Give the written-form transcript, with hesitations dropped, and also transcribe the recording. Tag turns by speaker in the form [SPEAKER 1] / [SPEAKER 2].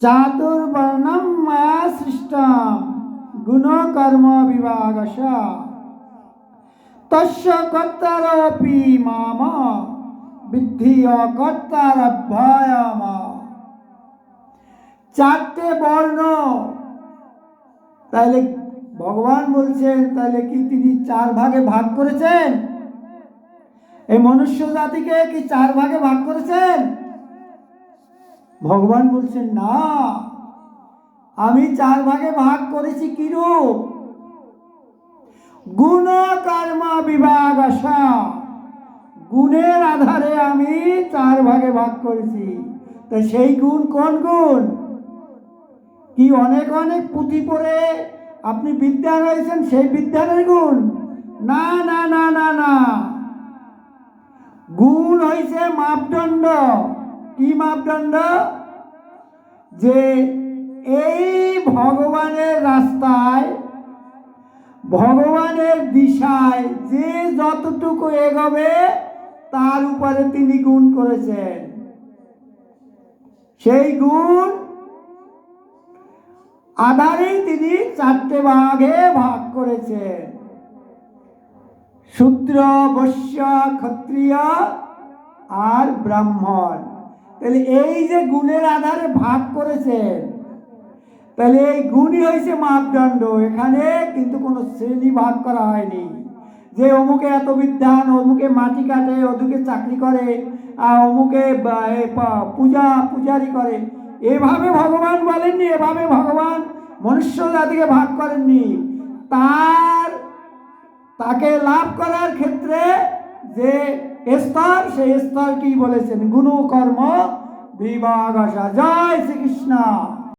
[SPEAKER 1] চাতুর্বর্ণম মায়া সৃষ্টম গুণ কর্ম বিভাগশ তস্য কর্তারপি মাম বিদ্ধি অকর্তারভ্যয়ম। চারটে বর্ণ, তাহলে ভগবান বলছেন তাহলে কি তিনি চার ভাগে ভাগ করেছেন? এই মনুষ্য জাতিকে কি চার ভাগে ভাগ করেছেন? ভগবান বলছেন না, আমি চার ভাগে ভাগ করেছি কিরূপ? গুণ কর্ম বিভাগশ, গুণের আধারে আমি চার ভাগে ভাগ করেছি। তো সেই গুণ কোন গুণ? কি অনেক অনেক পুঁথি পড়ে আপনি বিদ্যান হয়েছেন সেই বিদ্যানের গুণ? না না না না না, গুণ হয়েছে মাপদণ্ড। কি মাপদণ্ড? যে এই ভগবানের রাস্তায়, ভগবানের দিশায় যে যতটুকু এগোবে তার উপরে তিনি গুণ করেছেন। সেই গুণ আধারেই তিনি চারটে ভাগে ভাগ করেছেন, শূদ্র, বৈশ্য, ক্ষত্রিয় আর ব্রাহ্মণ। তাহলে এই যে গুণের আধারে ভাগ করেছেন, তাহলে এই গুণই হয়েছে মাপদণ্ড। এখানে কিন্তু কোনো শ্রেণী ভাগ করা হয়নি যে অমুকে এত বিদ্বান, অমুকে মাটি কাটে, অমুকে চাকরি করে, আর অমুকে পূজারি করে। এভাবে ভগবান বলেননি, এভাবে ভগবান মনুষ্য জাতিকে ভাগ করেননি। তাকে লাভ করার ক্ষেত্রে যে স্তর, সেই স্তর কি বলেছেন? গুণ কর্ম বিভাগশ। জয় শ্রীকৃষ্ণ।